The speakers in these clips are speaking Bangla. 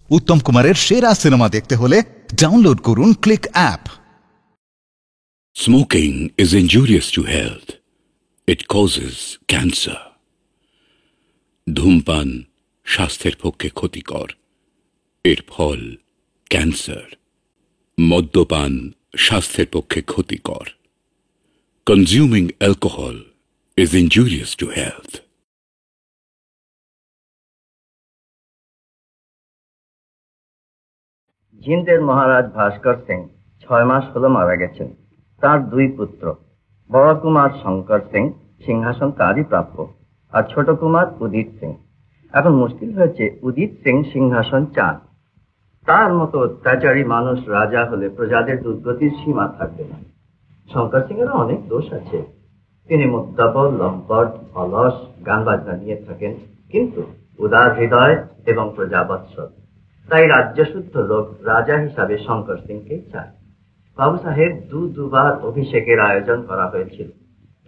উত্তম কুমারের সেরা সিনেমা দেখতে হলে ডাউনলোড করুন click app. Smoking is injurious to health. It causes cancer. ধূমপান স্বাস্থ্যের পক্ষে ক্ষতিকর, এর ফল ক্যান্সার। মদ্যপান স্বাস্থ্যের পক্ষে ক্ষতিকর। Consuming alcohol is injurious to health. জিন্দের মহারাজ ভাস্কর সিং 6 মাস হলো মারা গেছেন। তার 2 পুত্র, বড় কুমার শঙ্কর সিং সিংহাসন তারই প্রাপ্য, আর ছোট কুমার উদিত সিং। এখন মুশকিল হয়েছে উদিত সিং সিংহাসন চান। তার মতো অত্যাচারী মানুষ রাজা হলে প্রজাদের দুর্গতির সীমা থাকবে না। শঙ্কর সিং এরও অনেক দোষ আছে। তিনি মুদ্দাবল, লম্পট, অলস, গান বাজনা নিয়ে থাকেন, কিন্তু উদার হৃদয় এবং প্রজাবৎসল। তাই রাজ্যশুদ্ধ লোক রাজা হিসাবে শঙ্কর সিংকে চায়। বাবু সাহেব দুবার অভিষেকের আয়োজন করা হয়েছিল,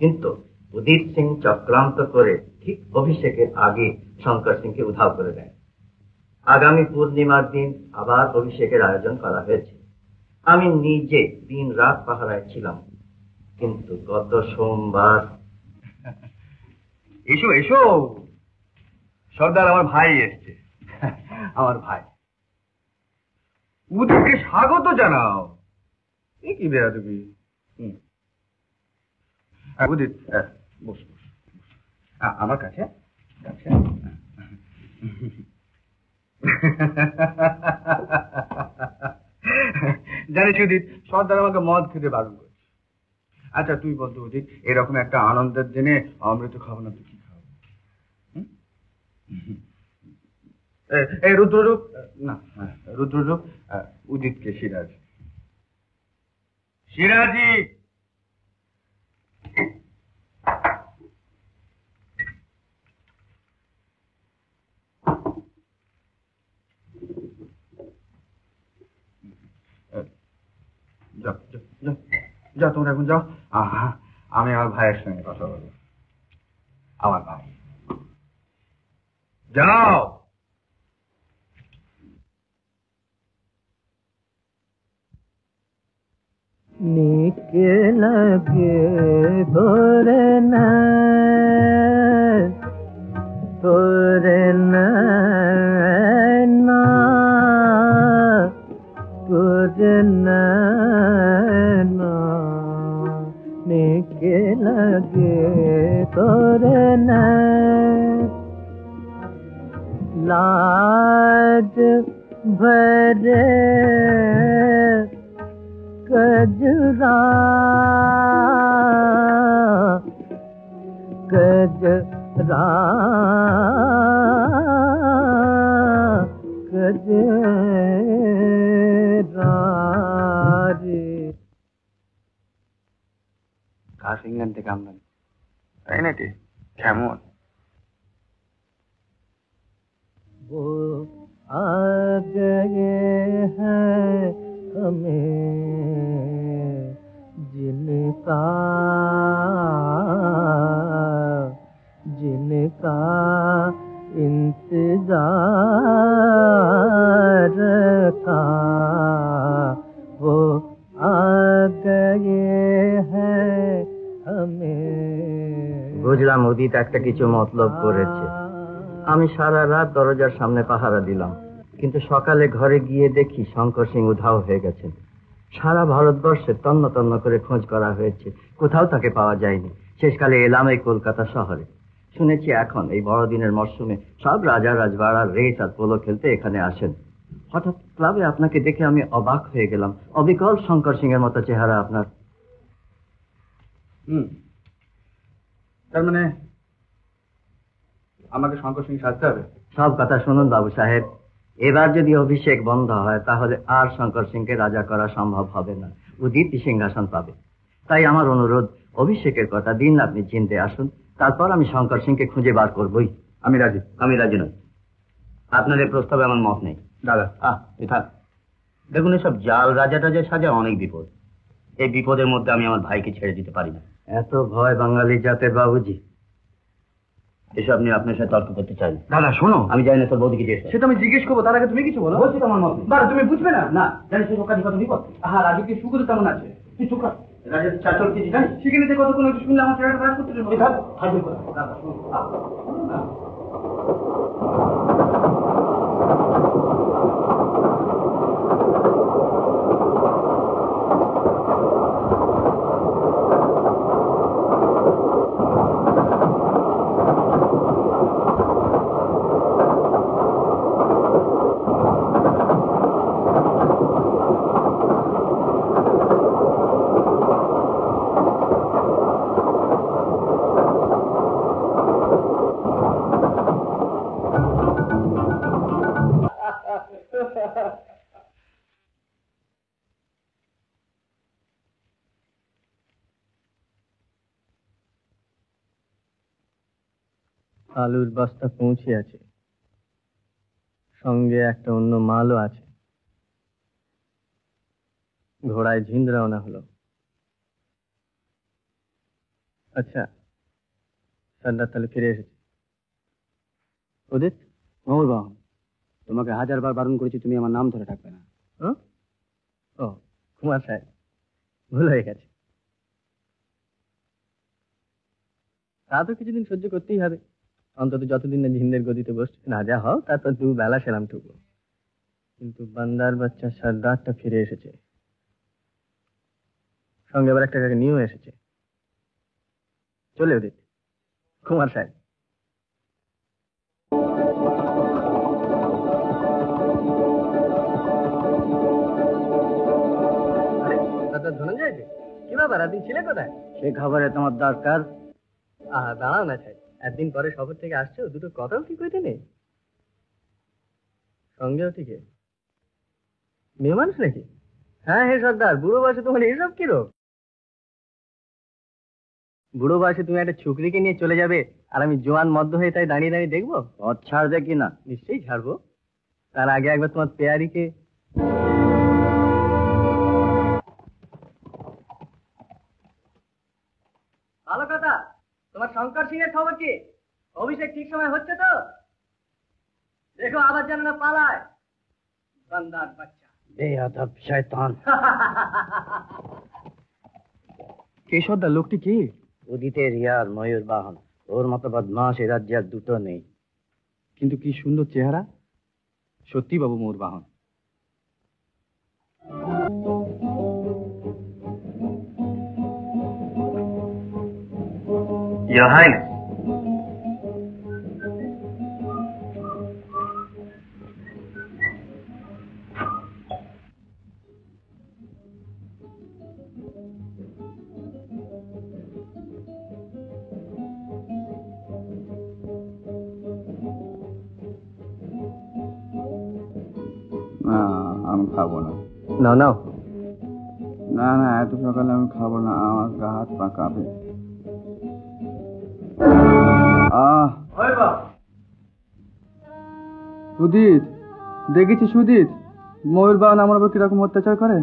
কিন্তু উদিত সিং চক্রান্ত করে ঠিক অভিষেকের আগে শঙ্কর সিংকে উধাও করে দেন। আগামী পূর্ণিমার দিন আবার অভিষেকের আয়োজন করা হয়েছে। আমি নিজে দিন রাত পাহারায় ছিলাম, কিন্তু গত সোমবার। এসো এসো, সর্দার আমার ভাই এসছে। আমার ভাই, উদিতকে স্বাগত জানাও। এ কি বেয়াদবি! উদিত বস বস আমার কাছে। জানিস উদিত, সর্দার আমাকে মদ খেতে বারণ করছে। আচ্ছা তুই বলতো উদিত, এরকম একটা আনন্দের দিনে অমৃত খাবো না, তুই কি খাবো? এই রুদ্ররূপ, না রুদ্ররূপ, উদিতকে সিরাজ। সিরাজি, যাও তোমরা এখন যাও, আমি আমার ভাইয়ের সঙ্গে কথা বলবো। আমার ভাই, যাও। নিকে লাগে তোরে না তোরে না তোরে না নিকে লাগে তোরে না लाज भरे कजरा कजरा कजरा रे কার সিঙ্গান থেকে আমদানি, তাই নাকি? কেমন? वो आ गए हैं हमें जिनका जिनका इंतजार था, वो आ गए हैं हमें। বুঝলাম উদিত একটা কিছু মতলব করেছে। আমি সারা রাত দরজার সামনে পাহারা দিলাম, কিন্তু সকালে ঘরে গিয়ে দেখি শঙ্কর সিং উধাও হয়ে গেছেন। সারা ভারতবর্ষে তন্ন তন্ন করে খোঁজ করা হয়েছে, কোথাও তাকে পাওয়া যায়নি। শেষকালে এলাম এই কলকাতা শহরে। শুনেছি এখন এই বড়দিনের মরশুমে সব রাজা রাজবাড়ার রেস আর পোলো খেলতে এখানে আসেন। হঠাৎ ক্লাবে আপনাকে দেখে আমি অবাক হয়ে গেলাম। অবিকল শঙ্কর সিং এর মতো চেহারা আপনার। তার মানে আমাকে শঙ্কর সিং সাজতে হবে? সব কথা শুনুন বাবু সাহেব, এবার যদি অভিষেক বন্ধ হয় তাহলে আর শঙ্কর সিংকে রাজা করা সম্ভব হবে না। উদিত সিংহাসন পাবে। তাই আমার অনুরোধ, অভিষেকের কথা দিন আপনি চিনতে আসুন, তারপর আমি শঙ্কর সিংকে খুঁজে বার করবই। আমি রাজি। আমি রাজি নই। আপনার এই প্রস্তাবে আমার মত নেই। দাদা থাক। দেখুন, এসব জাল রাজা টাজা সাজা অনেক বিপদ। এই বিপদের মধ্যে আমি আমার ভাইকে ছেড়ে দিতে পারি না। এত ভয় বাঙালি জাতের বাবুজি। এসব নিয়ে আপনার সাথে তর্ক করতে চাই না। দাদা শোনো, আমি জানি না তোর বৌদিকে জিজ্ঞেস কর। সেটা আমি জিজ্ঞেস করবো, তার আগে তুমি কিছু বলো। বলছি তোমার মত বাবা তুমি বুঝবে না। না জানিস তুই কাজে কত বিপদ। হ্যাঁ, রাজুকে সুগুলো কেমন আছে? তুই চুপ কর। রাজের চাচল কিছু জানিস? সেখানে যে কতক্ষণ একটু শুনলে আমার চেহারাটা কাজ করতে দেবো। হাজির কর। দাদা, শোন। আলুর বস্তা পৌঁছে আছে, সঙ্গে একটা অন্য মালও আছে। ঘোড়ায় ঝিন্দ রওনা হলো। আচ্ছা, সর্দার তাহলে ফিরে এসেছে। উদিত, মৌর বাহন, তোমাকে 1000 বার বারণ করেছি তুমি আমার নাম ধরে ডাকবে না। ও কুমার সাহেব, ভুল হয়ে গেছে। তা তো কিছুদিন সহ্য করতেই হবে, অন্তত যতদিন না ঝিন্দের গদিতে বসছে। রাজা হও, তারপর 2 বেলা সেলাম ঠুকবো। কিন্তু বান্দার বাচ্চা সর্দারটা ফিরে এসেছে, সঙ্গে আবার একটা কাকে নিয়েও এসেছে। চলে উদিত, কুমার সাহেব। ধনঞ্জয়, কি ব্যাপার, একদিন ছিলে কোথায়? সে খবরে তোমার দরকার? দাঁড়াও না সাহেব, একদিন পরে শহর থেকে আসছো, দুটো কথাও ঠিক হইতে নেই। সঙ্গেও ঠিক মেয়ে মানুষ নাকি? হ্যাঁ হে সর্দার, বুড়ো বয়সে তোমার এইসব কি রোগ? বুড়ো বয়সে তুমি একটা ছুকরিকে নিয়ে চলে যাবে, আর আমি জোয়ান মদ্য হয়ে তাই দাঁড়িয়ে দাঁড়িয়ে দেখবো? পথ ছাড়বে কিনা? নিশ্চয়ই ছাড়বো। তার আগে একবার তোমার পেয়ারিকে। ভালো কথা, তোমার শঙ্কর সিং এর খবর কি? অভিষেক ঠিক সময় হচ্ছে তো? দেখো আবার যেন না পালায়, বান্দার বাচ্চা। বেয়াদব শয়তান। কে সর্দার, লোকটি কি? উদিতের ইয়ার ময়ূর বাহন। ওর মতো বদমাশ এ রাজ্যে আর দুটো নেই। কিন্তু কি সুন্দর চেহারা, সত্যি বাবু ময়ূর বাহন। Your Highness. না আমি খাবো না। নাও নাও। না না, এত সকালে আমি খাবো না, আমার গা হাত পা কাঁপে। সুদিত, দেখেছি সুদিত, ময়ূর বাহন আমার উপর কিরকম অত্যাচার করে।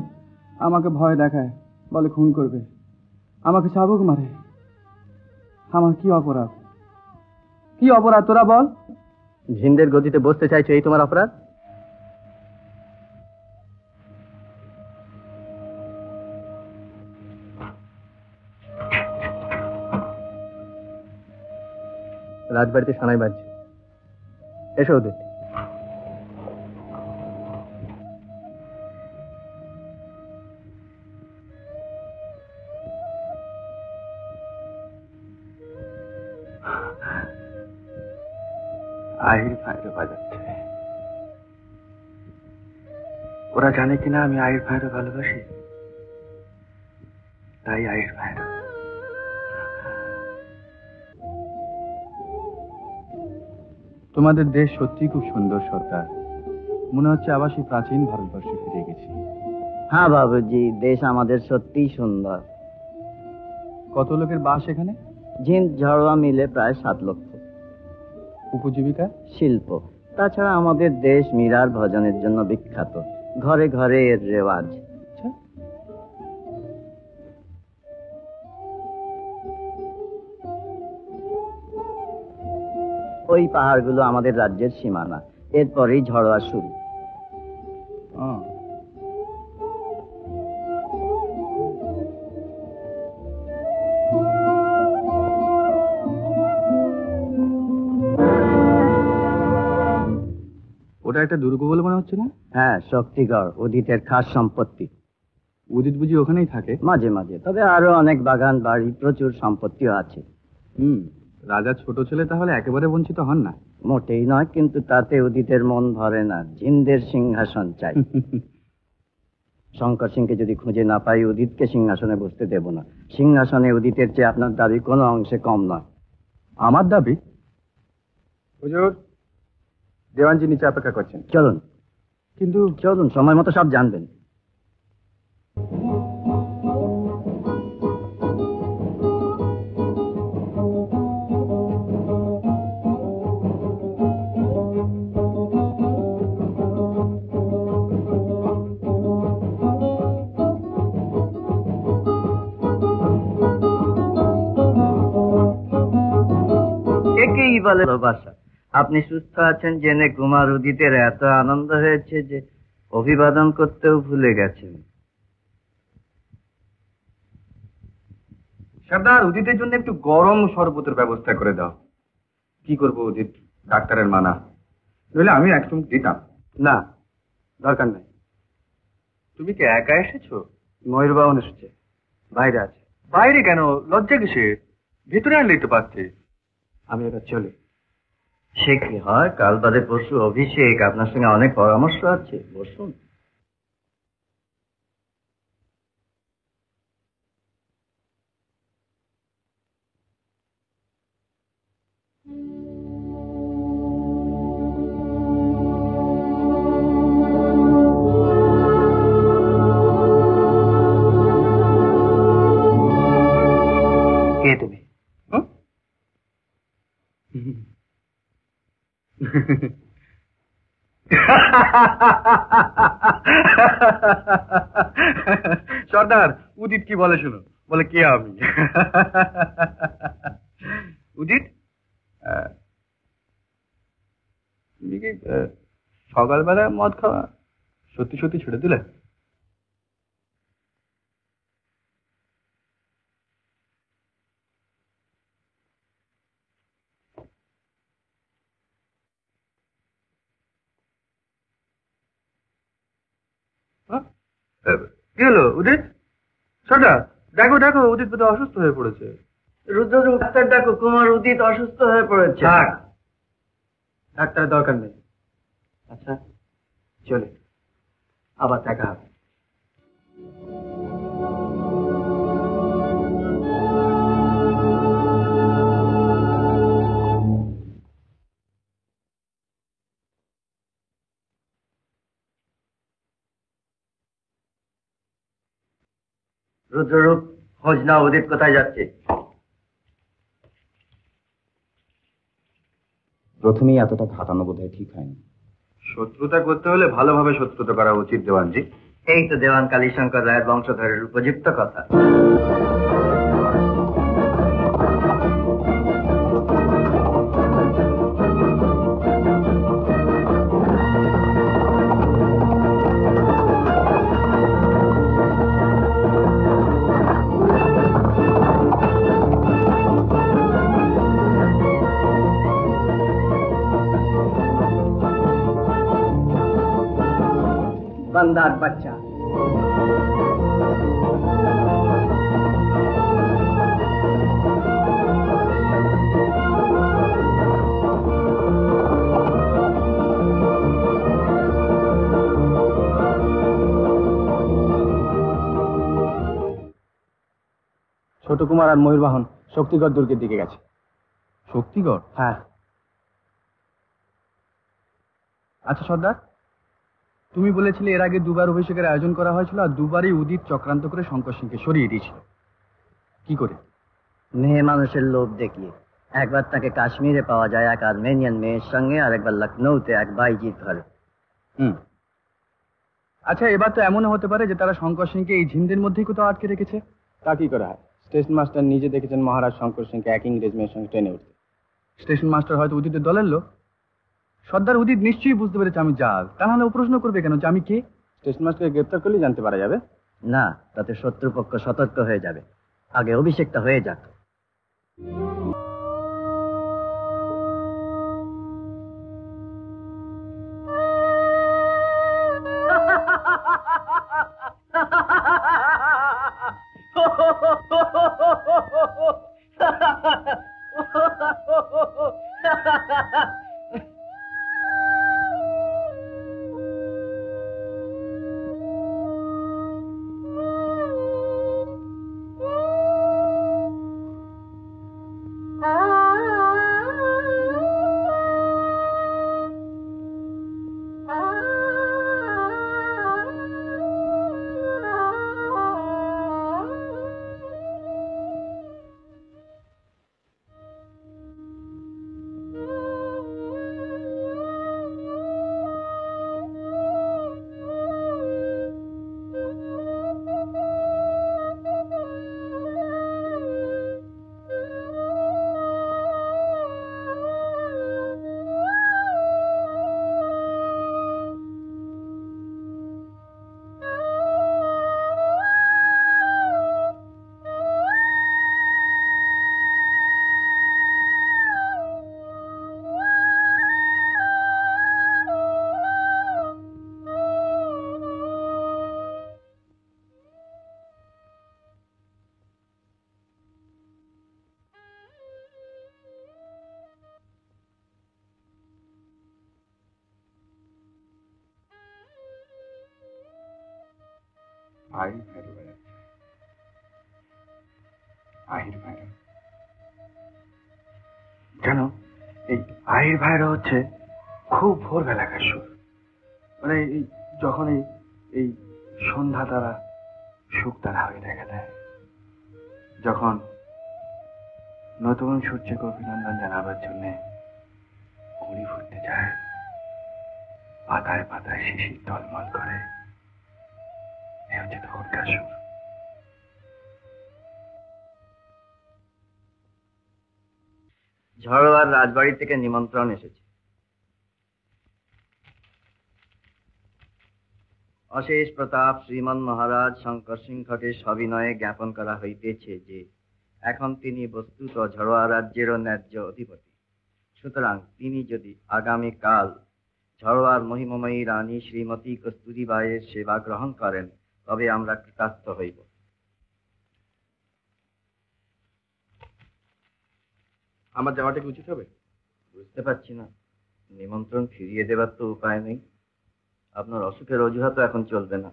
আমাকে ভয় দেখায়, বলে খুন করবে, আমাকে চাবুক মারে। আমার কি অপরাধ, কি অপরাধ তোরা বল? ঝিন্দের গদিতে বসতে চাইছো, এই তোমার অপরাধ? রাজবাড়িতে সানাই বাজছে, এসো উদিত। আহির ভাইরে বাজাচ্ছে। ওরা জানে কিনা আমি আহির ভাইরে ভালোবাসি, তাই আহির ভাইরে। তোমাদের দেশ সত্যি খুব সুন্দর সর্দার, মনে হচ্ছে আবার সেই প্রাচীন ভারতবর্ষে ফিরে গেছি। হ্যাঁ বাবুজি, দেশ আমাদের সত্যিই সুন্দর। কত লোকের বাস এখানে? ঝিন ঝড়োয়া মিলে প্রায় 7 লক্ষ। উপজীবিকা? শিল্প। তাছাড়া আমাদের দেশ মীরার ভজনের জন্য বিখ্যাত, ঘরে ঘরে এর রেওয়াজ। ওই পাহাড়গুলো আমাদের রাজ্যের সীমানা, এরপরেই ঝড়োয়া শুরু। ওটা একটা দুর্গ বলে মনে হচ্ছে না? হ্যাঁ, শক্তিগড় উদিতের খাস সম্পত্তি। উদিত বুঝি ওখানেই থাকে? মাঝে মাঝে, তবে আরো অনেক বাগান বাড়ি, প্রচুর সম্পত্তিও আছে। রাজা ছোট ছেলে তাহলে একেবারে বঞ্চিত হন না? মোটেই নয়, কিন্তু তাতে উদিতের মন ভরে না। জিন্দের সিংহাসন চাই। শঙ্কর সিংকে যদি খুঁজে না পাই, উদিতকে সিংহাসনে বসতে দেব না। সিংহাসনে উদিতের চেয়ে আপনার দাবি কোনো অংশে কম নয়। আমার দাবি? হুজুর, দেওয়ানজি নিচে অপেক্ষা করছেন। চলুন। কিন্তু চলুন, সময় মতো সব জানবেন। একেই বলে ভালোবাসা। আপনি সুস্থ আছেন জেনে কুমার উদিতের এত আনন্দ হয়েছে যে অভিবাদন করতেও ভুলে গেছেন। সর্দার, উদিতের জন্য একটু গরম শরবতের ব্যবস্থা করে দাও। কি করবো, উদিত ডাক্তারের মানা, নইলে আমি এক চুমুক দিতাম। না, দরকার নাই। তুমি কি একা এসেছো? ময়ূরবাহন এসেছে, বাইরে আছে। বাইরে কেন? লজ্জা কিসে? ভিতরে আনলেই তো পারছে। আমি এবার চলি। সে কি হয়, কাল বাদে পরশু অভিষেক, আপনার সঙ্গে অনেক পরামর্শ আছে, বসুন। কে তুমি? সর্দার, উদিত কি বলে শুনো। বলে কে আমি? উদিত, তুমি কি সকালবেলা মদ খাওয়া সত্যি সত্যি ছেড়ে দিলে? কি হলো উদিত? সর্দার, দেখো দেখো, উদিত বোধহয় অসুস্থ হয়ে পড়েছে। রুদ্র, ডাক্তার ডাকো, কুমার উদিত অসুস্থ হয়ে পড়েছে। ডাক্তারের দরকার নেই। আচ্ছা, চলে, আবার দেখা হবে। রুদ্ররূপ, খোঁজ না, উদিত কোথায় যাচ্ছে? প্রথমেই এতটা ঘাটানো বোধহয় ঠিক হয়নি। শত্রুতা করতে হলে ভালোভাবে শত্রুতা করা উচিত দেওয়ানজি। এই তো দেওয়ান কালীশঙ্কর রায়ের বংশধরের উপযুক্ত কথা। বান্দার বাচ্চা, ছোট কুমার আর ময়ূরবাহন শক্তিগড় দুর্গের দিকে গেছে। শক্তিগড়? হ্যাঁ। আচ্ছা সর্দার, তুমি বলেছিলে এর আগে দুবার অভিষেকের আয়োজন করা হয়েছিল, আর দুবারই উদিত চক্রান্ত করে শঙ্কর সিংকে সরিয়ে দিয়েছিল। কি করে? মেয়ে মানুষের লোভ দেখিয়ে। একবার তাকে কাশ্মীরে পাওয়া যায় এক আর্মেনিয়ান মেয়ের সঙ্গে, আর একবার লখনৌতে এক বাইজির ঘরে। আচ্ছা, এবার তো এমনও হতে পারে যে তারা শঙ্কর সিংকে এই ঝিন্দের মধ্যেই কোথাও আটকে রেখেছে। তা কি করে হয়? স্টেশন মাস্টার নিজে দেখেছেন মহারাজ শঙ্কর সিংকে এক ইংরেজ মেয়ের সঙ্গে ট্রেনে উঠতে। স্টেশন মাস্টার হয়তো উদিতের দলের লোক। সর্দার উদিত নিশ্চয়ই বুঝতে পেরেছে আমি জাল, তা নাহলে ও প্রশ্ন করবে কেন যে আমি কে? স্টেশন মাস্টারকে গ্রেপ্তার করলেই জানতে পারা যাবে। না, তাতে শত্রুপক্ষ সতর্ক হয়ে যাবে। আগে অভিষেকটা হয়ে যাক। আহির ভাইরা বেড়াচ্ছে। আহির ভাইরা কেন? এই আহির ভাইরা হচ্ছে খুব ভোরবেলাকার সুর। মানে এই যখন এই সন্ধ্যা তারা সুখ তারা হয়ে দেখা দেয়, যখন নতুন সূর্যকে অভিনন্দন জানাবার জন্যে ঘুড়ি ফুটতে যায়, পাতায় পাতায় শিশির টলমল করে, এ হচ্ছে তখনকার সুর। ঝড়োয়ার রাজবাড়ি থেকে নিমন্ত্রণ এসেছে। অশেষ প্রতাপ শ্রীমান মহারাজ শঙ্কর সিংহকে সবিনয়ে জ্ঞাপন করা হইতেছে যে এখন তিনি বস্তুত ঝড়োয়া রাজ্যেরও ন্যায্য অধিপতি। সুতরাং তিনি যদি আগামীকাল ঝড়োয়ার মহিমময়ী রানী শ্রীমতী কস্তুরীবাইয়ের সেবা গ্রহণ করেন তবে আমরা কৃতার্থ হইব। আমার যাওয়াটা কি উচিত হবে? বুঝতে পারছি না, নিমন্ত্রণ ফিরিয়ে দেবার তো উপায় নেই। আপনার অসুখের অজুহাত এখন চলবে না।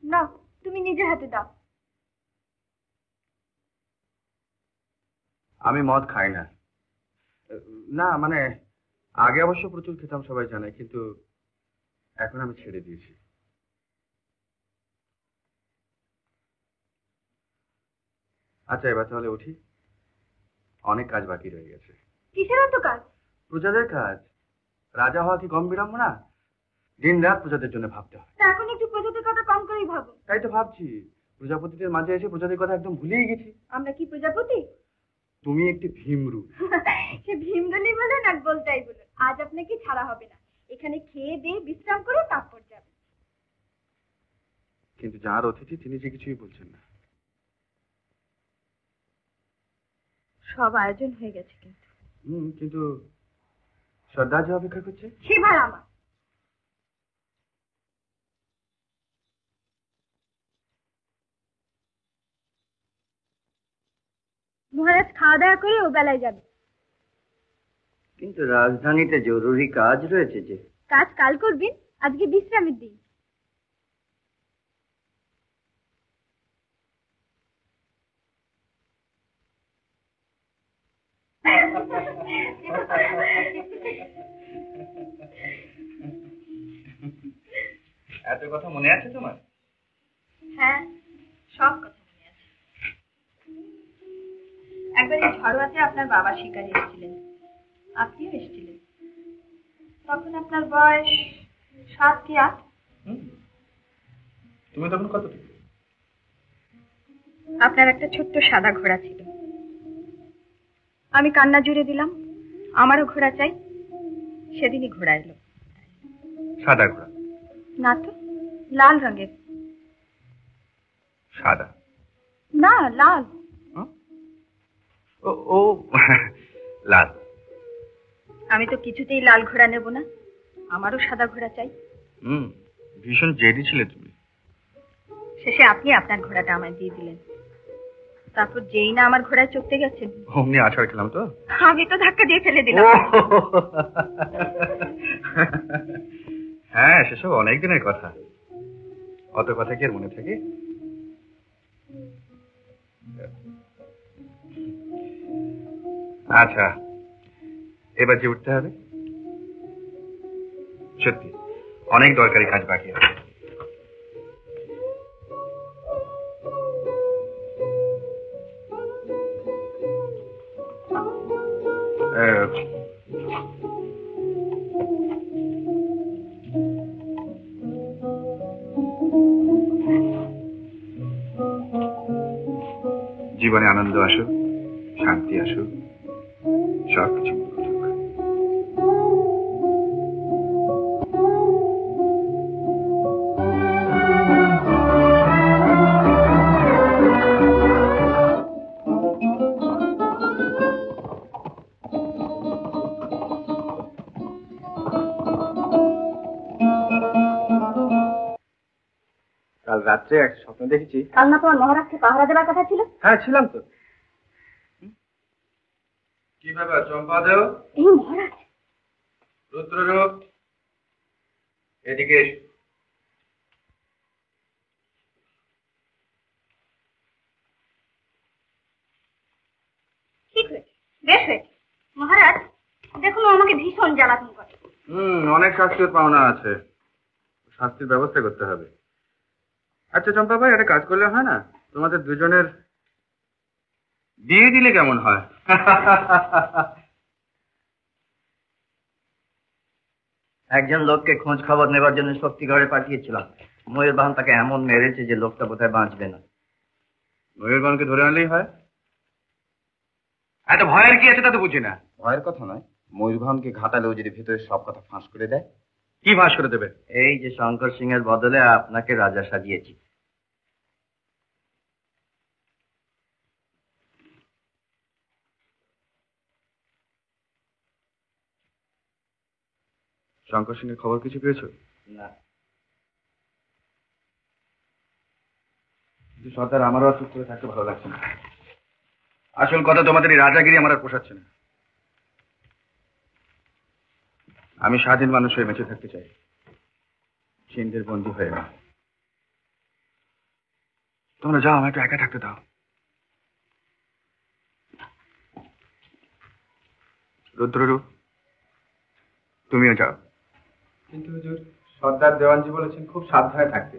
না, তুমি নিজে হাতে দাও। আমি মদ খাই না। না মানে আগে অবশ্য প্রচুর খেতাম, সবাই জানে, কিন্তু এখন আমি ছেড়ে দিয়েছি। আচ্ছা, এবার তাহলে উঠি, অনেক কাজ বাকি রয়ে গেছে। কিসের এত কাজ? প্রজাদের কাজ। রাজা হওয়া কি কম বিড়ম্ব না? দিন রাত প্রজাদের জন্য ভাবতে হয়। তা এখন একটু প্রজাদের কথা কম করেই ভাবো। তাই তো ভাবছি, প্রজাপতিদের মাঝে এসে প্রজাদের কথা একদম ভুলেই গেছি। আমরা কি প্রজাপতি? তুমি একটি ভীমরু। সে ভীমরুলই বলুন আর বলতেই বলুন, আজ আপনাকে ছাড়া হবে না। এখানে খেয়ে দিয়ে বিশ্রাম করে তারপর যাবে। কিন্তু যার অতিথি তিনি যে কিছুই বলছেন না। সব আয়োজন হয়ে গেছে কিন্তু। কিন্তু শ্রদ্ধা যে অপেক্ষা করছে। সেবার আমার মহারাজ খাওয়া দাওয়া করে ও বেলায় যাবে। কিন্তু রাজধানীতে জরুরি কাজ রয়েছে যে। কাজ কাল করবেন, আজকে বিশ্রামের দিন। এত কথা মনে আছে তোমার? হ্যাঁ, সব কথা মনে আছে। একবার এই ঝড়োয়াতে আপনার বাবা শিকারে এসেছিলেন, আপনিও এসেছিলেন। তখন আপনার বয়স 7 কি 8। তুমি তখন কত? আপনার একটা ছোট্ট সাদা ঘোড়া ছিল, আমি কান্না জুড়ে দিলাম আমারও ঘোড়া চাই। সেদিনই ঘোড়া এলো। সাদা ঘোড়া? না তো, লাল রঙের। সাদা না, লাল। ও ও লাল। আমি তো কিছুতেই লাল ঘোড়া নেব না, আমারও সাদা ঘোড়া চাই। ভীষণ জেদি ছিলে তুমি। শেষে আপনি আপনার ঘোড়াটা আমায় দিয়ে দিলেন। তারপর যেই না আমার ঘোড়ায় চড়তে গেছেন, অমনি আছাড় খেলাম তো। আমি তো ধাক্কা দিয়ে ফেলে দিলাম। হ্যাঁ, সেসব অনেক দিনের কথা। অত কথা কি আর মনে থাকে? আচ্ছা, এবার যে উঠতে হবে, সত্যি অনেক দরকারি কাজ বাকি আছে। জীবনে আনন্দ আসুক, শান্তি আসুক, সব কিছু কাল রাত্রে একটা স্বপ্ন দেখেছি। কাল না তোমার মহারাজকে পাহারা দেওয়ার কথা ছিল? হ্যাঁ, ছিলাম তো। কি ব্যাপার চম্পা দেও? এই মহারাজ। রুদ্ররূপ, এদিকে এসো। ঠিক হয়েছে, বেশ হয়েছে। মহারাজ দেখুন, ও আমাকে ভীষণ জ্বালাতন করে। অনেক শাস্তির পাওনা আছে, শাস্তির ব্যবস্থা করতে হবে। আচ্ছা চম্পা ভাই, একটা কাজ করলে হয় না? তোমাদের দুজনের বিয়ে দিলে কেমন হয়? একজন লোককে খোঁজ খবর নেবার জন্য শক্তিগড়ে পাঠিয়েছিলাম। ময়ূরবাহন তাকে এমন মেরেছে যে লোকটা বোধহয় বাঁচবে না। ময়ূরবাহনকে ধরে আনলেই হয়। এত ভয়ের কি আছে তা তো বুঝি না। ভয়ের কথা নয়, ময়ূরভানকে ঘাটালেও যদি ভেতরে সব কথা ফাঁস করে দেয়। কি ফাঁস করে দেবে? এই যে শঙ্কর সিং এর বদলে আপনাকে রাজা সাজিয়েছি। শঙ্কর সিং এর খবর কিছু পেয়েছো? না। সর্দার, আমারও আর চুপ করে থাকতে ভালো লাগছে না। আসল কথা, তোমাদের এই রাজাগিরি আমার আর পোষাচ্ছে না। আমি স্বাধীন মানুষ হয়ে বেঁচে থাকতে চাই, সিন্ধের বন্দী হয়ে না। তোমরা যাও, আমাকে একা থাকতে দাও। রুদ্ররূপ, তুমিও যাও। কিন্তু হুজুর, সর্দার দেওয়ানজি বলেছেন খুব সাবধানে থাকতে।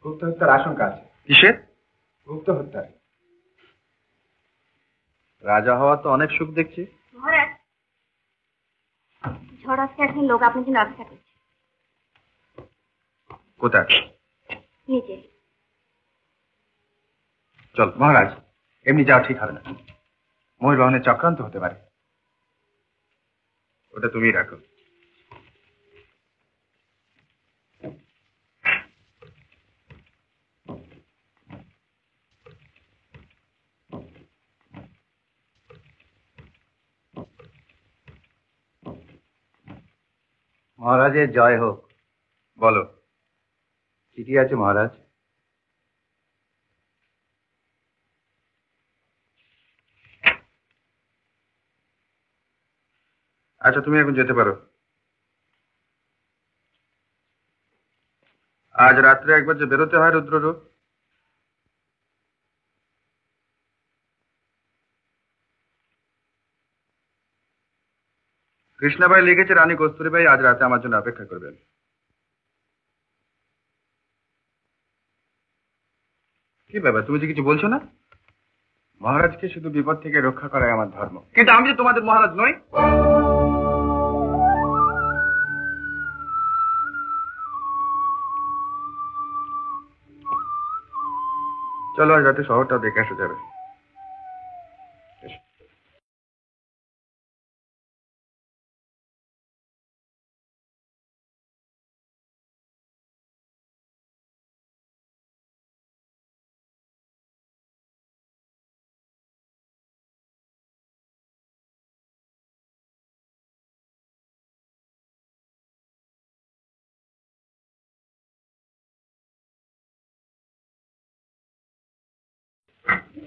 গুপ্ত হত্যার আশঙ্কা আছে। কিসের? গুপ্ত হত্যার। রাজা হওয়া তো অনেক সুখ দেখছি। মহারাজ, ঝড় আসতে একজন লোক আপনার জন্য অপেক্ষা করছে। কোথায়? নিচে। চল মহারাজ, এমনি যাওয়া ঠিক হবে না। ময়ূরবাহনের চক্রান্ত হতে পারে। ওটা তুমি রাখো। মহারাজের জয় হোক। বলো। চিঠি আছে মহারাজ। আচ্ছা, তুমি এখন যেতে পারো। আজ রাত্রে একবার যে বেরোতে হয় রুদ্ররূপ। কৃষ্ণাবাই লিখেছে রানী কস্তুরীবাই আজ রাতে আমার জন্য অপেক্ষা করবেন। কি ব্যাপার, তুমি যে কিছু বলছো না? মহারাজকে শুধু বিপদ থেকে রক্ষা করাই আমার ধর্ম, কিন্তু আমি যে তোমাদের মহারাজ নই। চলো আজ রাতে শহরটা দেখে আসা যাবে।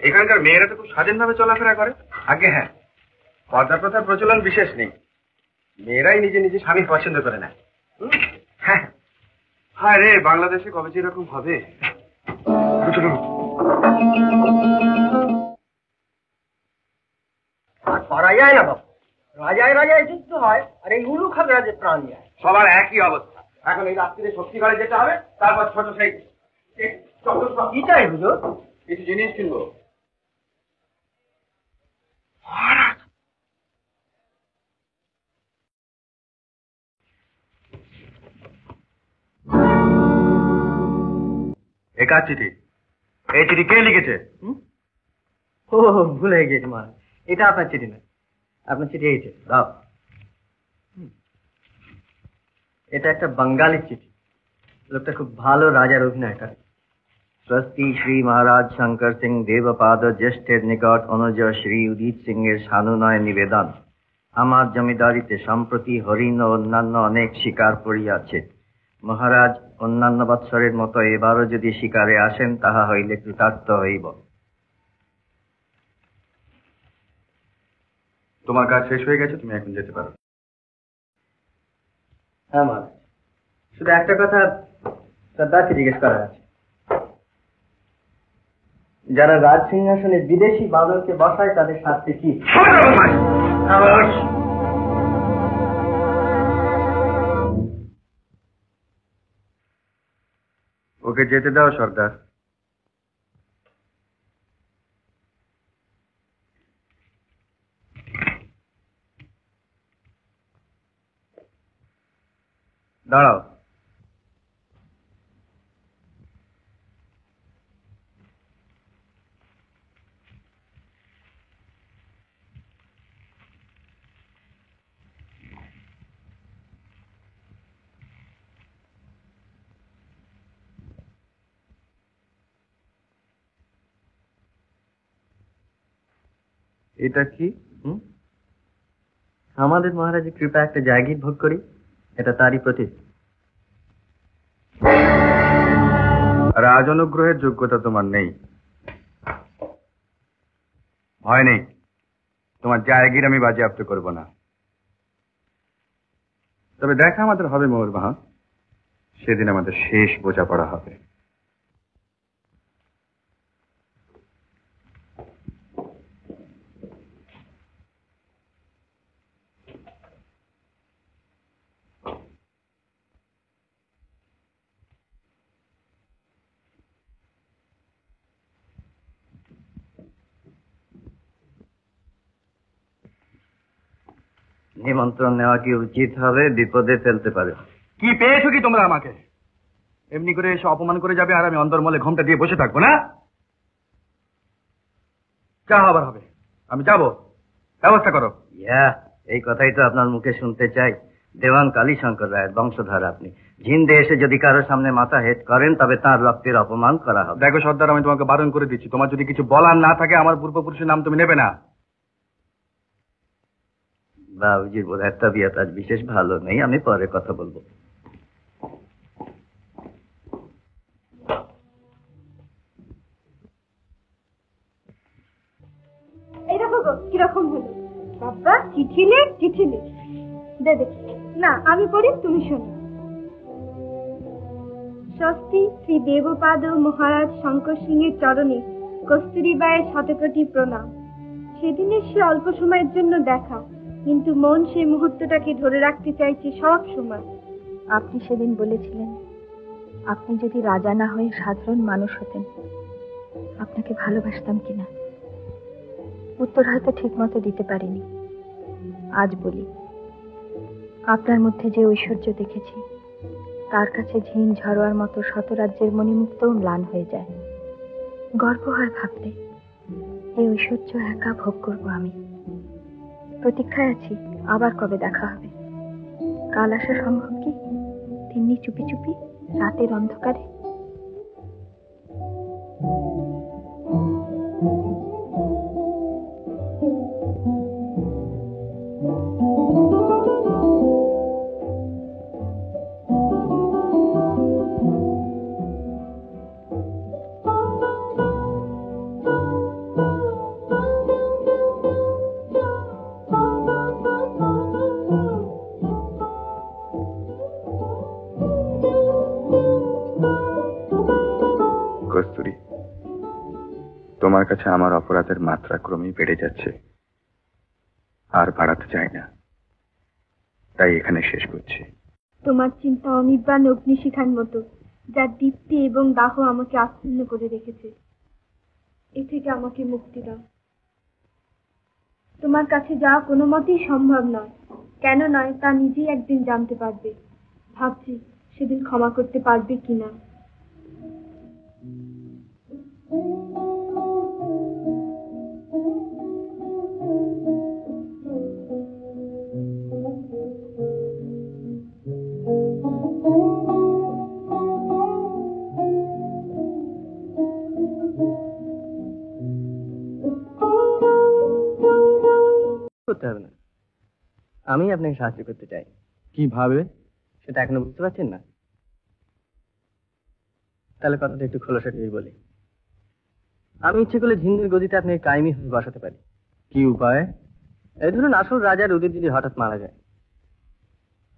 এখানকার মেয়েরা তো খুব স্বাধীনভাবে চলাফেরা করে। আগে হ্যাঁ, পর্দা প্রথার প্রচলন বিশেষ নেই, মেয়েরাই নিজে নিজে স্বামী পছন্দ করে নেয়। হ্যাঁ হ্যাঁ রে, বাংলাদেশে কবে যে এরকম হবে। আর পারা যায় না বাবু, রাজায় রাজায় যুদ্ধ হয় আর এই উলু খান রাজে প্রাণ যায়। সবার একই অবস্থা। এখন এই রাত্রিরে শক্তিগড়ে যেতে হবে, তারপর ছোট সেই কি চাই হুজুর? কিছু জিনিস কিনবো। একার চিঠি। এই চিঠি কে লিখেছে? ও ভুলে গিয়েছি মহারাজ, এটা আপনার চিঠি না, আপনার চিঠি এইছে দাও। এটা একটা বাঙালি চিঠি, লোকটা খুব ভালো রাজার অভিনয় করে। স্বস্তি শ্রী মহারাজ শঙ্কর সিং দেবপাদ জ্যেষ্ঠের নিকট অনুজ শ্রী উদিত সিং এর সানুনয় নিবেদন। আমার জমিদারিতে সম্প্রতি হরিণ ও অন্যান্য অনেক শিকার পড়িয়াছে। মহারাজ অন্যান্য বৎসরের মতো এবারও যদি শিকারে আসেন, তাহা হইলে কৃতার্থ হইব। তোমার কাজ শেষ হয়ে গেছে, তুমি এখন যেতে পারো। হ্যাঁ মহারাজ, শুধু একটা কথা সর্দারকে জিজ্ঞেস করার আছে। যারা রাজ সিংহাসনে বিদেশি বাদরকে বসায় তাদের শাস্তি কি? ওকে যেতে দাও সর্দার। দাঁড়াও। এটা কি? আমাদের মহারাজের কৃপা একটা জায়গির ভোগ করি, এটা তারই প্রতীক। রাজ অনুগ্রহের যোগ্যতা তোমার নেই, ভয় নেই, তোমার জায়গির আমি বাজেয়াপ্ত করব না। তবে দেখা আমাদের হবে ময়ূরবাহন, সেদিন আমাদের শেষ বোঝাপড়া হবে। নিমন্ত্রণ নেওয়া কি উচিত হবে? বিপদে ফেলতে পারে। কি পেয়েছো কি তোমরা আমাকে? এমনি করে এসে অপমান করে যাবে আর আমি অন্দরমহলে ঘোমটা দিয়ে বসে থাকবো না? যা হবার হবে, আমি যাব, ব্যবস্থা করো। ইয়া, এই কথাই তো আপনার মুখে শুনতে চাই। দেওয়ান কালীশঙ্কর রায়ের বংশধর আপনি, ঝিন্দে এসে যদি কারোর সামনে মাথা হেট করেন, তবে তার রক্তের অপমান করা হবে। দেখো সর্দার, আমি তোমাকে বারণ করে দিচ্ছি, তোমার যদি কিছু বলার না থাকে আমার পূর্বপুরুষের নাম তুমি নেবে না। বাবুজির বোধ হয় তবিয়ত আজ বিশেষ ভালো নেই, আমি পরে কথা বলবো। এই দেখো গো কিরকম হলো। বাবা চিঠি লেখ, চিঠি লেখ। দে দেখি না, আমি পড়ি, তুমি শোনো। স্বস্তি শ্রী দেবপাদ মহারাজ শঙ্কর সিং এর চরণে কস্তুরীবায়ের শতকোটি প্রণাম। সেদিনের সে অল্প সময়ের জন্য দেখা, কিন্তু মন সেই মুহূর্তটাকে ধরে রাখতে চাইছে সব সময়। আপনি সেদিন বলেছিলেন, আপনি যদি রাজা না হয়ে সাধারণ মানুষ হতেন, আপনাকে ভালোবাসতাম কিনা। উত্তর হয়তো ঠিক মতো দিতে পারিনি। আজ বলি, আপনার মধ্যে যে ঐশ্বর্য দেখেছি, তার কাছে ঝিন ঝরোয়ার মতো শত রাজ্যের মণিমুক্তও ম্লান হয়ে যায়। গর্ব হয় ভাবতে এই ঐশ্বর্য একা ভোগ করব আমি। প্রতীক্ষায় আছি আবার কবে দেখা হবে। কাল আসা সম্ভব কি তেমনি চুপি চুপি রাতের অন্ধকারে? কস্তুরী, তোমার কাছে আমার অপরাধের মাত্রা ক্রমেই বেড়ে যাচ্ছে, আর বাড়াতে চাই না, তাই এখানে শেষ করছি। তোমার চিন্তা অনির্বাণ অগ্নিশিখার মতো, যার দীপ্তি এবং দাহ আমাকে আচ্ছন্ন করে রেখেছে। এ থেকে আমাকে মুক্তি দাও। তোমার কাছে যাওয়া কোনো মতেই সম্ভব নয়। কেন নয় তা নিজেই একদিন জানতে পারবে। ভাবছি সেদিন ক্ষমা করতে পারবে কিনা। করতে হবে না, আমি আপনাকে সাহায্য করতে চাই। কিভাবে? সেটা এখনো বুঝতে পারছেন না? তাহলে কথাটা একটু খোলাসা করে বলি। আমি ইচ্ছে করলে ঝিন্দের গদিতে আপনাকে কায়েমি হয়ে বসাতে পারি। কি উপায়? এই ধরুন আসল রাজার উদিত যদি হঠাৎ মারা যায়,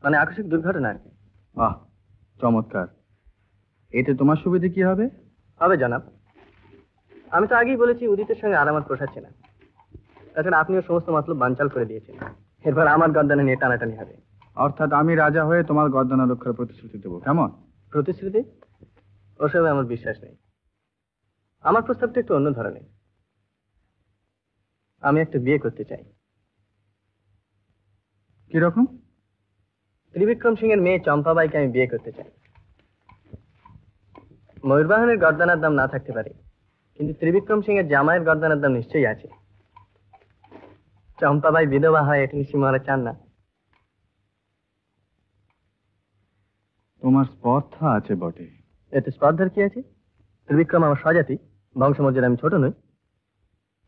মানে আকস্মিক দুর্ঘটনা আর কি। বাহ, চমৎকার। এতে তোমার সুবিধে কি হবে? হবে জনাব, আমি তো আগেই বলেছি উদিতের সঙ্গে আর আমার পোষাচ্ছে না। তাছাড়া আপনিও সমস্ত মতলব বানচাল করে দিয়েছেন। এরপর আমার গর্দানে নিয়ে টানাটানি হবে। অর্থাৎ আমি রাজা হয়ে তোমার গর্দনা রক্ষার প্রতিশ্রুতি দেবো, কেমন? প্রতিশ্রুতি? ওসবে আমার বিশ্বাস নেই। আমার প্রস্তাবটা একটু অন্য ধরনের। আমি একটা বিয়ে করতে চাই। কিরকম? ত্রিবিক্রম সিং এর মেয়ে চম্পাবাইকে আমি বিয়ে করতে চাই। ময়ূরবাহনের গর্দানার দাম না থাকতে পারে, কিন্তু ত্রিবিক্রম সিং এর জামাইয়ের গর্দানার দাম নিশ্চয়ই আছে। চম্পাবাই বিধবা হয় এটা নিশ্চয়ই মহারাজ চান না। তোমার স্পর্ধা আছে বটে। এতে স্পর্ধার কি আছে? ত্রিবিক্রম আমার স্বজাতি, বংশমর্যাদা আমি ছোট নই।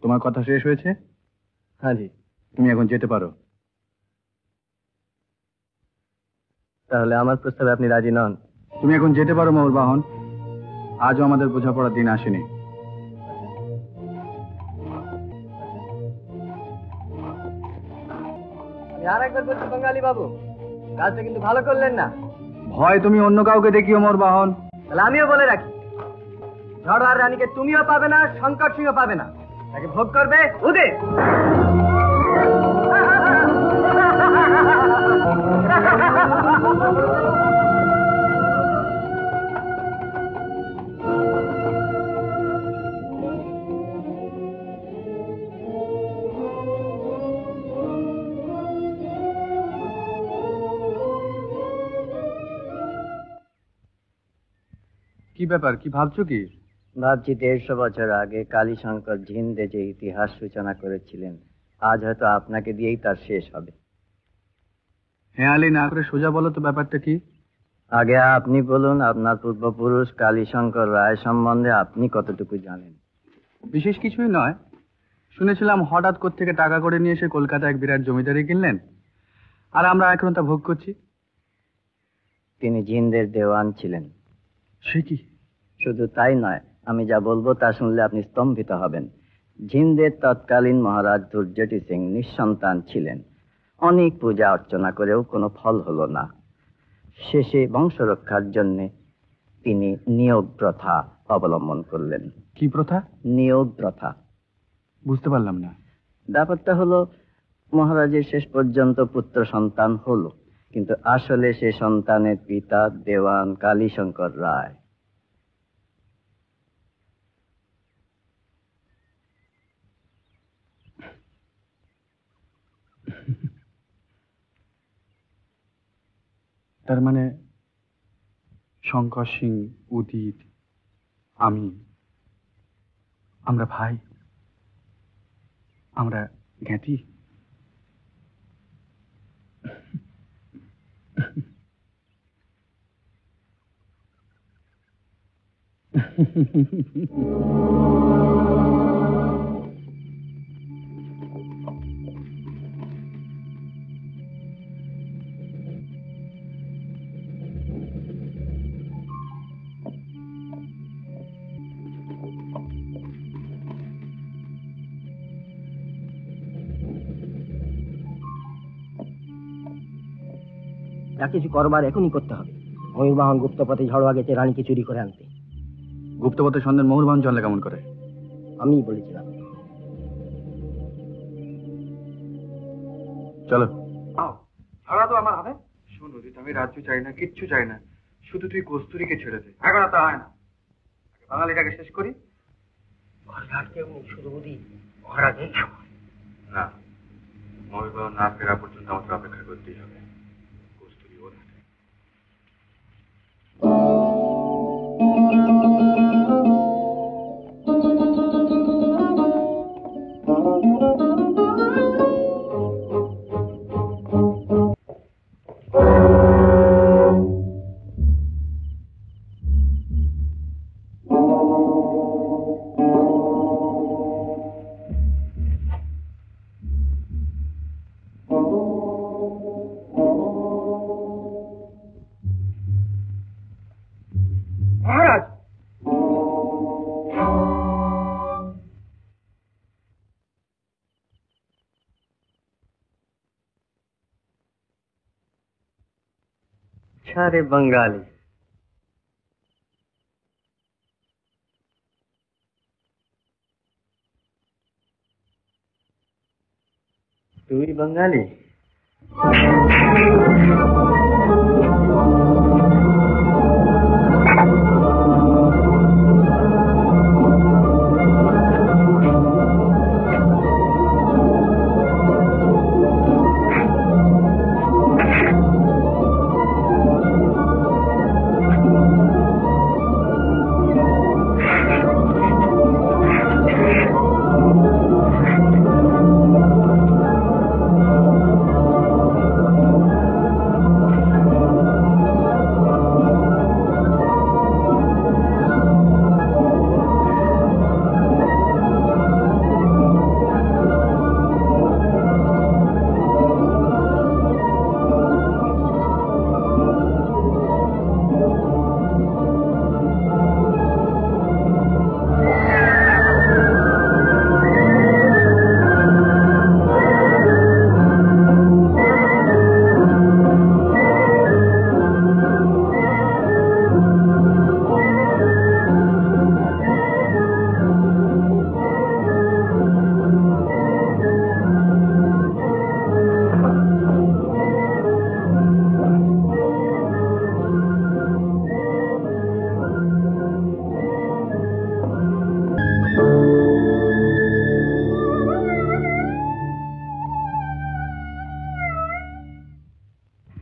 তোমার কথা শেষ হয়েছে? হ্যাঁ জি। তুমি এখন যেতে পারো। তাহলে আমার প্রস্তাবে আপনি রাজি নন? তুমি এখন যেতে পারো ময়ূরবাহন। আজও আমাদের বোঝাপড়ার দিন আসেনি। আর একবার বলছি বাঙালি বাবু, কাজটা কিন্তু ভালো করলেন না। ভয় তুমি অন্য কাউকে দেখিও ময়ূরবাহন। তাহলে আমিও বলে রাখি, ঝড়ার রানীকে তুমিও পাবে না, শঙ্কর সিংহ পাবে না। তাকে ভোগ করবে উদয়। কি ব্যাপার, কি ভাবছো কি? ভাবছি 150 বছর আগে কালীশঙ্কর ঝিন্দে যে ইতিহাস সূচনা করেছিলেন, আজ হয়তো আপনাকে দিয়েই তার শেষ হবে। হেয়ালি না করে সোজা বলো তো ব্যাপারটা কি? আগে আপনি বলুন, আপনার পূর্বপুরুষ কালীশঙ্কর রায় সম্বন্ধে আপনি কতটুকু জানেন? বিশেষ কিছুই নয়। শুনেছিলাম হঠাৎ কোত্থেকে টাকা করে নিয়ে এসে কলকাতা এক বিরাট জমিদারি কিনলেন, আর আমরা এখন তা ভোগ করছি। তিনি জিন্দের দেওয়ান ছিলেন। সে কি? শুধু তাই নয়, আমি যা বলবো তা শুনলে আপনি স্তম্ভিত হবেন। জিন্দের তৎকালীন মহারাজ দুর্জটি সিং নিঃসন্তান ছিলেন। অনেক পূজা অর্চনা করেও কোনো ফল হলো না। শেষে বংশ রক্ষার জন্য তিনি নিয়োগ প্রথা অবলম্বন করলেন। কি প্রথা? নিয়োগ প্রথা। বুঝতে পারলাম না। ব্যাপারটা হলো, মহারাজের শেষ পর্যন্ত পুত্র সন্তান হলো, কিন্তু আসলে সে সন্তানের পিতা দেওয়ান কালীশঙ্কর রায়। তার মানে শঙ্কর সিং, উদিত, আমি আমরা ভাই, আমরা জ্ঞাতি। যা কিছু করবার এখনই করতে হবে। ময়ূরবাহন গুপ্তপথে ঝড়োয়া গেছে রানীকে চুরি করে আনতে। গুপ্তপথের সন্ধান ময়ূরবাহন জানলে কেমন করে? আমিই বলেছিলাম। চলো। ছাড়া তো আমার হাতে। শোন উদিত, আমি রাজ্য চাই না, কিচ্ছু চাই না, শুধু তুই কস্তুরীকে ছেড়ে দে। এখন তা হয় না, বাঙালিটাকে শেষ করি। শুধু উদিত মহারাজ এই সময় না, ময়ূরবাহন না ফেরা পর্যন্ত আমাকে অপেক্ষা করতেই হবে। কস্তুরী ওর হাতে। रे बंगाली, तू ही Bengali?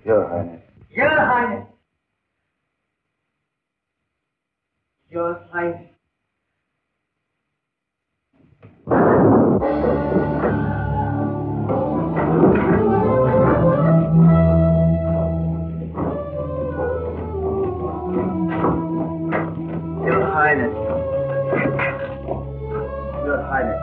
Your Highness. Your Highness. Your Highness. Your Highness. Your Highness.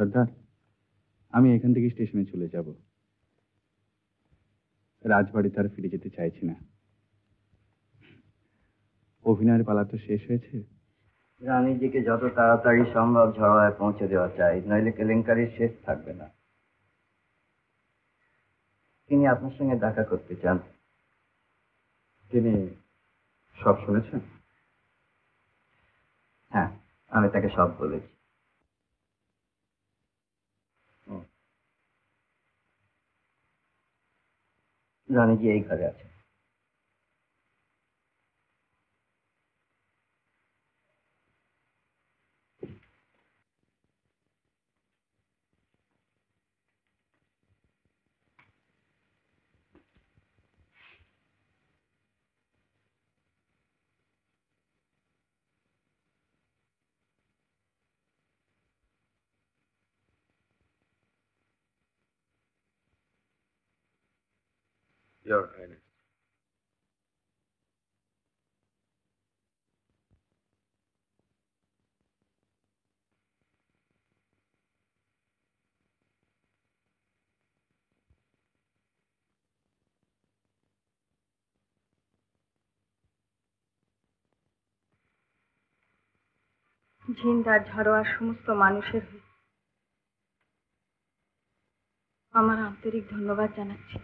সর্দার, আমি এখান থেকে স্টেশনে চলে যাব। রাজবাড়িতে আর ফিরে যেতে চাইছি না। অভিনয়ের পালা তো শেষ হয়েছে। রানীজিকে যত তাড়াতাড়ি সম্ভব ঝড়ায় পৌঁছে দেওয়া চাই, নইলে কেলেঙ্কারির শেষ থাকবে না। তিনি আপনার সঙ্গে দেখা করতে চান। তিনি সব শুনেছেন? হ্যাঁ, আমি তাকে সব বলেছি। রানীজি এই ঘরে আছে। Your Highness. ঝিন্দার ঝড়োয়ার সমস্ত মানুষের হয়ে আমার আন্তরিক ধন্যবাদ জানাচ্ছি।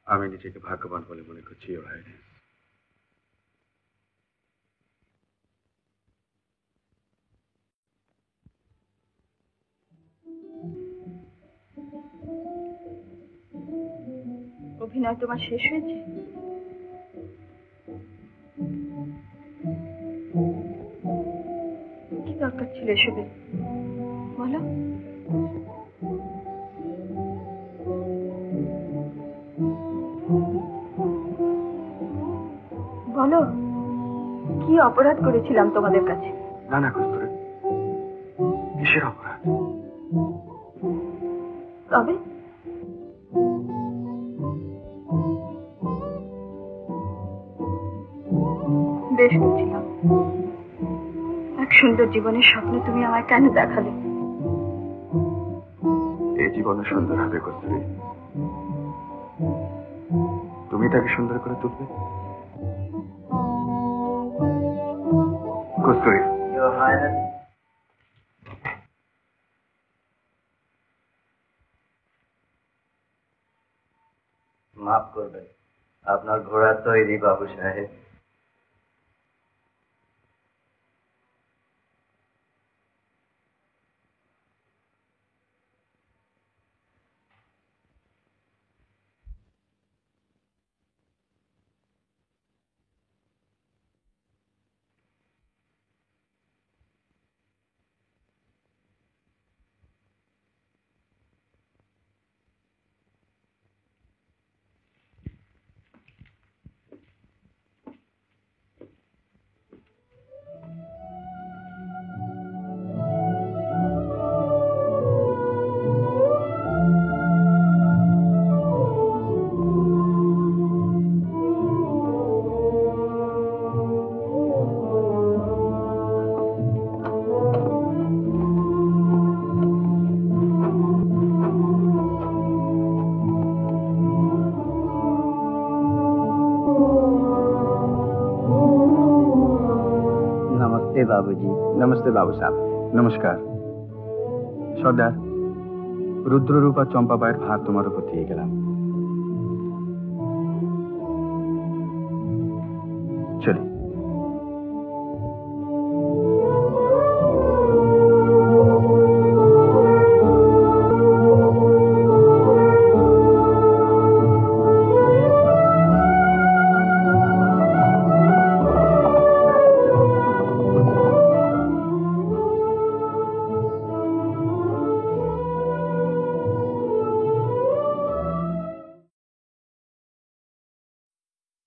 আমি নিজেকে ভাগ্যবান বলে মনে করছি, Your Highness। অভিনয় তোমার শেষ হয়েছে? কি দরকার ছিল এসবের? বলো। বলো, কি অপরাধ করেছিলাম তোমাদের কাছে? না না কস্তুরী, কিসের অপরাধ? তবে বেশ বুঝলাম, এক সুন্দর জীবনের স্বপ্ন তুমি আমায় কেন দেখালে? এই জীবনে সুন্দর হবে কস্তুরী, তুমি তাকে সুন্দর করে তুলবে। কস্তুরী, Your Highness, মাফ করবেন, আপনার ঘোড়া তৈরি বাবু সাহেব। नमस्ते बाबूजी। नमस्ते बाबू साहब। नमस्कार সর্দার, রুদ্ররূপ আর চম্পাবাইয়ের ভার তোমার উপর দিয়ে গেলাম। চলি।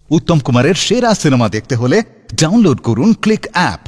উত্তম কুমারের সেরা সিনেমা দেখতে হলে ডাউনলোড করুন ক্লিক অ্যাপ।